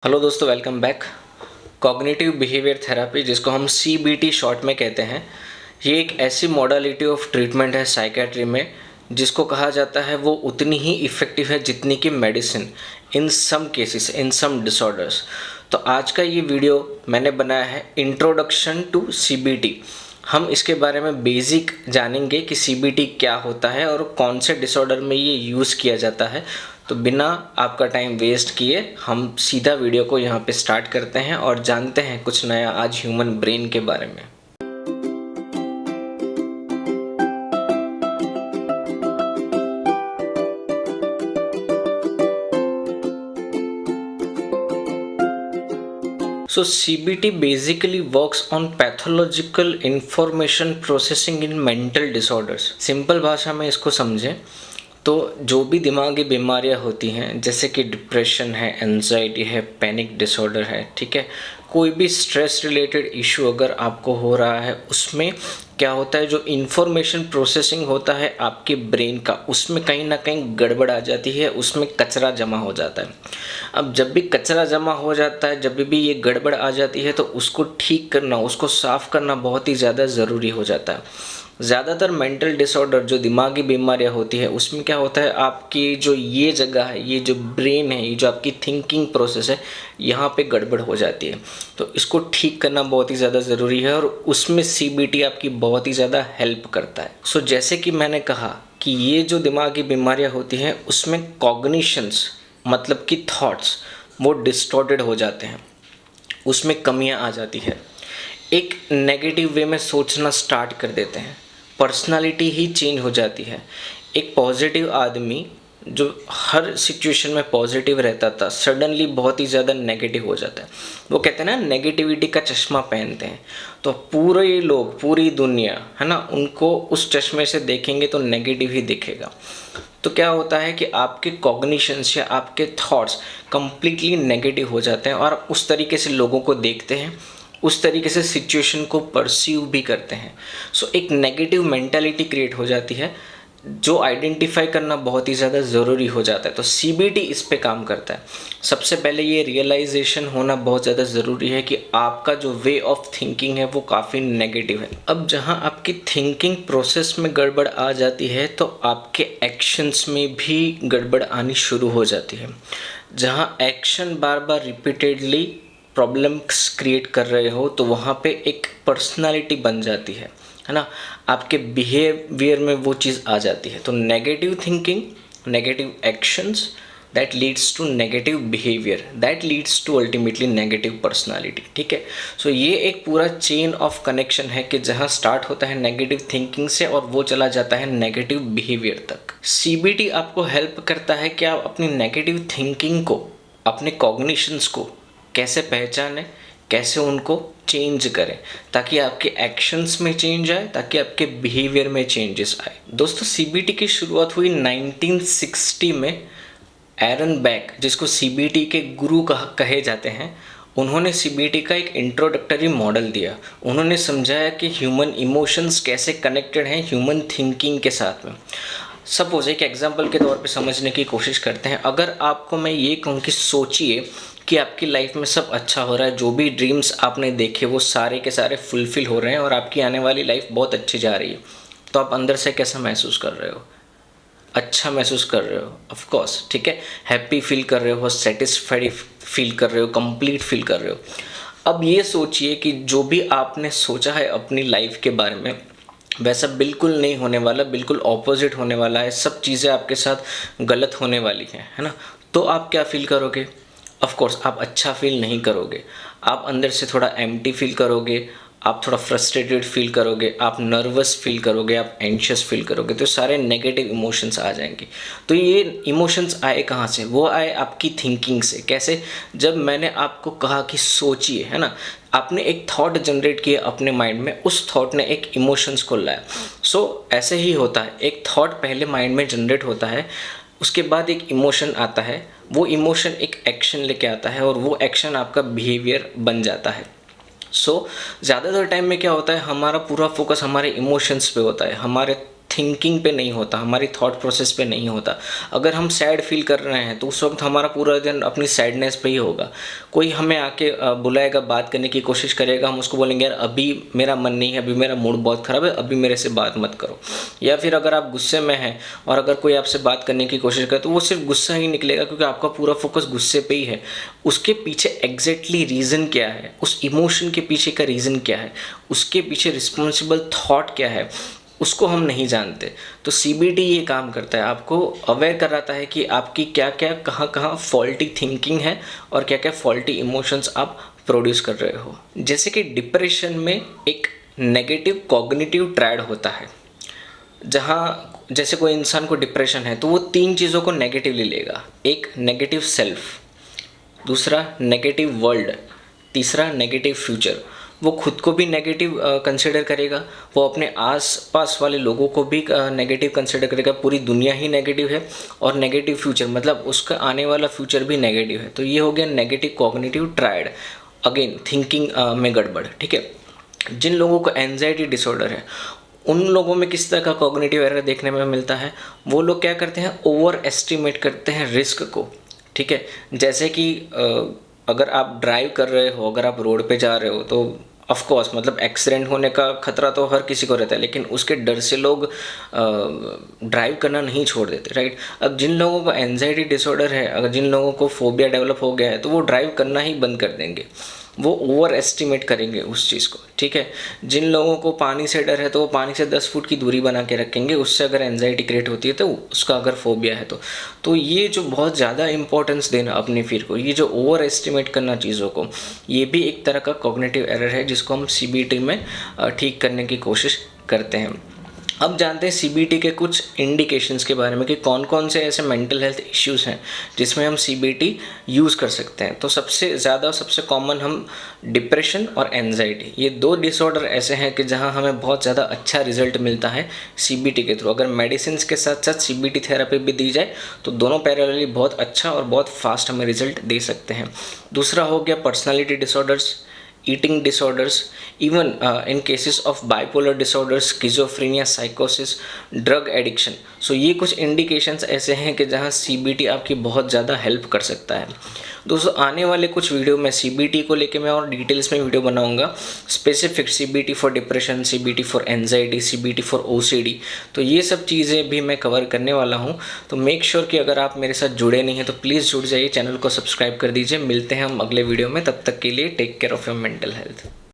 Hello दोस्तों, welcome back. Cognitive behaviour therapy, जिसको हम सीबीटी शॉर्ट में कहते हैं, ये एक ऐसी मॉडलिटी ऑफ ट्रीटमेंट है साइकेट्री में जिसको कहा जाता है वो उतनी ही इफ़ेक्टिव है जितनी कि medicine in some cases, in some disorders. तो आज का ये वीडियो मैंने बनाया है इंट्रोडक्शन टू सीबीटी। हम इसके बारे में बेसिक जानेंगे कि सीबीटी क्या होता है और कौन से डिसऑर्डर में ये यूज़ किया जाता है। तो बिना आपका टाइम वेस्ट किए हम सीधा वीडियो को यहाँ पे स्टार्ट करते हैं और जानते हैं कुछ नया आज ह्यूमन ब्रेन के बारे में। So CBT basically works on pathological information processing in mental disorders। Simple भाषा में इसको समझें तो जो भी दिमागी बीमारियां होती हैं, जैसे कि डिप्रेशन है, एंजाइटी है, पैनिक डिसऑर्डर है, ठीक है, कोई भी स्ट्रेस रिलेटेड इशू अगर आपको हो रहा है, उसमें क्या होता है, जो इन्फॉर्मेशन प्रोसेसिंग होता है आपके ब्रेन का, उसमें कहीं ना कहीं गड़बड़ आ जाती है, उसमें कचरा जमा हो जाता है। अब जब भी कचरा जमा हो जाता है, जब भी ये गड़बड़ आ जाती है, तो उसको ठीक करना, उसको साफ़ करना बहुत ही ज़्यादा ज़रूरी हो जाता है। ज़्यादातर मेंटल डिसऑर्डर जो दिमागी बीमारियां होती है, उसमें क्या होता है, आपकी जो ये जगह है, ये जो ब्रेन है, ये जो आपकी थिंकिंग प्रोसेस है, यहाँ पे गड़बड़ हो जाती है। तो इसको ठीक करना बहुत ही ज़्यादा ज़रूरी है और उसमें सीबीटी आपकी बहुत ही ज़्यादा हेल्प करता है। सो जैसे कि मैंने कहा कि ये जो दिमागी बीमारियाँ होती हैं, उसमें कॉग्निशंस मतलब कि थॉट्स वो डिस्टॉर्टेड हो जाते हैं, उसमें कमियाँ आ जाती है, एक नेगेटिव वे में सोचना स्टार्ट कर देते हैं, पर्सनालिटी ही चेंज हो जाती है। एक पॉजिटिव आदमी जो हर सिचुएशन में पॉजिटिव रहता था, सडनली बहुत ही ज़्यादा नेगेटिव हो जाता है। वो कहते हैं ना, नेगेटिविटी का चश्मा पहनते हैं, तो पूरे लोग, पूरी दुनिया है ना, उनको उस चश्मे से देखेंगे तो नेगेटिव ही दिखेगा। तो क्या होता है कि आपके कॉग्निशंस या आपके थॉट्स कंप्लीटली नेगेटिव हो जाते हैं और आप उस तरीके से लोगों को देखते हैं, उस तरीके से सिचुएशन को परसीव भी करते हैं। सो एक नेगेटिव मेंटालिटी क्रिएट हो जाती है, जो आइडेंटिफाई करना बहुत ही ज़्यादा ज़रूरी हो जाता है। तो सीबीटी इस पे काम करता है। सबसे पहले ये रियलाइजेशन होना बहुत ज़्यादा ज़रूरी है कि आपका जो वे ऑफ थिंकिंग है वो काफ़ी नेगेटिव है। अब जहाँ आपकी थिंकिंग प्रोसेस में गड़बड़ आ जाती है, तो आपके एक्शंस में भी गड़बड़ आनी शुरू हो जाती है। जहाँ एक्शन बार बार रिपीटेडली प्रॉब्लम्स क्रिएट कर रहे हो, तो वहाँ पे एक पर्सनालिटी बन जाती है ना, आपके बिहेवियर में वो चीज़ आ जाती है। तो negative thinking, negative actions, that leads to negative behaviour, that leads to ultimately negative personality. ठीक है, सो ये एक पूरा चेन ऑफ कनेक्शन है कि जहाँ स्टार्ट होता है नेगेटिव थिंकिंग से और वो चला जाता है नेगेटिव बिहेवियर तक। सीबीटी आपको हेल्प करता है कि आप अपनी नेगेटिव थिंकिंग को, अपने कॉग्निशंस को कैसे पहचानें, कैसे उनको चेंज करें, ताकि आपके एक्शंस में चेंज आए, ताकि आपके बिहेवियर में चेंजेस आए। दोस्तों, सीबीटी की शुरुआत हुई 1960 में। एरन बैक, जिसको सीबीटी के गुरु कहे जाते हैं, उन्होंने सीबीटी का एक इंट्रोडक्टरी मॉडल दिया। उन्होंने समझाया कि ह्यूमन इमोशंस कैसे कनेक्टेड हैं ह्यूमन थिंकिंग के साथ में। सपोज एक एग्जाम्पल के तौर पे समझने की कोशिश करते हैं। अगर आपको मैं ये कहूँ कि सोचिए कि आपकी लाइफ में सब अच्छा हो रहा है, जो भी ड्रीम्स आपने देखे वो सारे के सारे फुलफिल हो रहे हैं और आपकी आने वाली लाइफ बहुत अच्छी जा रही है, तो आप अंदर से कैसा महसूस कर रहे हो? अच्छा महसूस कर रहे हो, ऑफ कोर्स, ठीक है, हैप्पी फील कर रहे हो, सेटिस्फाइड फील कर रहे हो, कंप्लीट फील कर रहे हो। अब ये सोचिए कि जो भी आपने सोचा है अपनी लाइफ के बारे में, वैसा बिल्कुल नहीं होने वाला, बिल्कुल ऑपोजिट होने वाला है, सब चीज़ें आपके साथ गलत होने वाली हैं, है ना। तो आप क्या फील करोगे? ऑफ कोर्स आप अच्छा फील नहीं करोगे, आप अंदर से थोड़ा एम्प्टी फील करोगे, आप थोड़ा फ्रस्ट्रेटेड फील करोगे, आप नर्वस फील करोगे, आप एंशियस फील करोगे, तो सारे नेगेटिव इमोशंस आ जाएंगे। तो ये इमोशंस आए कहाँ से? वो आए आपकी थिंकिंग से। कैसे? जब मैंने आपको कहा कि सोचिए, है ना, आपने एक थॉट जनरेट किया अपने माइंड में, उस थॉट ने एक इमोशंस को लाया। सो ऐसे ही होता है, एक थॉट पहले माइंड में जनरेट होता है, उसके बाद एक इमोशन आता है, वो इमोशन एक एक्शन लेके आता है और वो एक्शन आपका बिहेवियर बन जाता है। ज़्यादातर टाइम में क्या होता है, हमारा पूरा फोकस हमारे इमोशंस पे होता है, हमारे थिंकिंग पे नहीं होता, हमारी थॉट प्रोसेस पे नहीं होता। अगर हम सैड फील कर रहे हैं तो उस वक्त हमारा पूरा दिन अपनी सैडनेस पे ही होगा। कोई हमें आके बुलाएगा, बात करने की कोशिश करेगा, हम उसको बोलेंगे यार अभी मेरा मन नहीं है, अभी मेरा मूड बहुत ख़राब है, अभी मेरे से बात मत करो। या फिर अगर आप गुस्से में हैं और अगर कोई आपसे बात करने की कोशिश करे तो वो सिर्फ गुस्सा ही निकलेगा, क्योंकि आपका पूरा फोकस गुस्से पे ही है। उसके पीछे एग्जैक्टली रीज़न क्या है, उस इमोशन के पीछे का रीज़न क्या है, उसके पीछे रिस्पॉन्सिबल थॉट क्या है, उसको हम नहीं जानते। तो सीबीटी ये काम करता है, आपको अवेयर कराता है कि आपकी क्या क्या कहाँ कहाँ फॉल्टी थिंकिंग है और क्या क्या फॉल्टी इमोशंस आप प्रोड्यूस कर रहे हो। जैसे कि डिप्रेशन में एक नेगेटिव कॉग्निटिव ट्रायड होता है, जहाँ जैसे कोई इंसान को डिप्रेशन है तो वो 3 चीज़ों को नेगेटिवली लेगा। एक नेगेटिव सेल्फ, दूसरा नेगेटिव वर्ल्ड, तीसरा नेगेटिव फ्यूचर। वो खुद को भी नेगेटिव कंसिडर करेगा, वो अपने आस पास वाले लोगों को भी नेगेटिव कंसिडर करेगा, पूरी दुनिया ही नेगेटिव है, और नेगेटिव फ्यूचर मतलब उसका आने वाला फ्यूचर भी नेगेटिव है। तो ये हो गया negative cognitive triad, again thinking में गड़बड़। ठीक है, जिन लोगों को एंजाइटी डिसऑर्डर है उन लोगों में किस तरह का कॉग्निटिव एरर देखने में मिलता है, वो लोग क्या करते हैं, ओवर एस्टिमेट करते हैं रिस्क को। ठीक है, जैसे कि अगर आप ड्राइव कर रहे हो, अगर आप रोड पे जा रहे हो तो ऑफ कोर्स मतलब एक्सीडेंट होने का खतरा तो हर किसी को रहता है, लेकिन उसके डर से लोग ड्राइव करना नहीं छोड़ देते, राइट। अब जिन लोगों को एंजाइटी डिसऑर्डर है, अगर जिन लोगों को फोबिया डेवलप हो गया है, तो वो ड्राइव करना ही बंद कर देंगे, वो ओवर एस्टिमेट करेंगे उस चीज़ को। ठीक है, जिन लोगों को पानी से डर है तो वो पानी से 10 फुट की दूरी बना के रखेंगे, उससे अगर एंजाइटी क्रिएट होती है तो उसका अगर फोबिया है तो ये जो बहुत ज़्यादा इंपॉर्टेंस देना अपनी फील को, ये जो ओवर एस्टिमेट करना चीज़ों को, ये भी एक तरह का कॉग्निटिव एरर है जिसको हम सीबीटी में ठीक करने की कोशिश करते हैं। अब जानते हैं सीबीटी के कुछ इंडिकेशंस के बारे में कि कौन कौन से ऐसे मेंटल हेल्थ इश्यूज़ हैं जिसमें हम सीबीटी यूज़ कर सकते हैं। तो सबसे ज़्यादा सबसे कॉमन हम डिप्रेशन और एंजाइटी, ये 2 डिसऑर्डर ऐसे हैं कि जहां हमें बहुत ज़्यादा अच्छा रिजल्ट मिलता है सीबीटी के थ्रू। अगर मेडिसिन के साथ साथ सीबीटी थेरेपी भी दी जाए तो दोनों पैरेलली बहुत अच्छा और बहुत फास्ट हमें रिजल्ट दे सकते हैं। दूसरा हो गया personality disorders, eating disorders, even in cases of bipolar disorders, schizophrenia, psychosis, drug addiction। सो ये कुछ इंडिकेशंस ऐसे हैं कि जहाँ सीबीटी आपकी बहुत ज़्यादा हेल्प कर सकता है। दोस्तों आने वाले कुछ वीडियो में सीबीटी को लेके मैं और डिटेल्स में वीडियो बनाऊंगा, specific CBT for depression, CBT for anxiety, CBT for OCD. तो ये सब चीज़ें भी मैं कवर करने वाला हूँ। तो मेक श्योर कि अगर आप मेरे साथ जुड़े नहीं हैं तो प्लीज़ जुड़ जाइए, चैनल को सब्सक्राइब कर दीजिए। मिलते हैं हम अगले वीडियो में, तब तक के लिए take care of your mental health.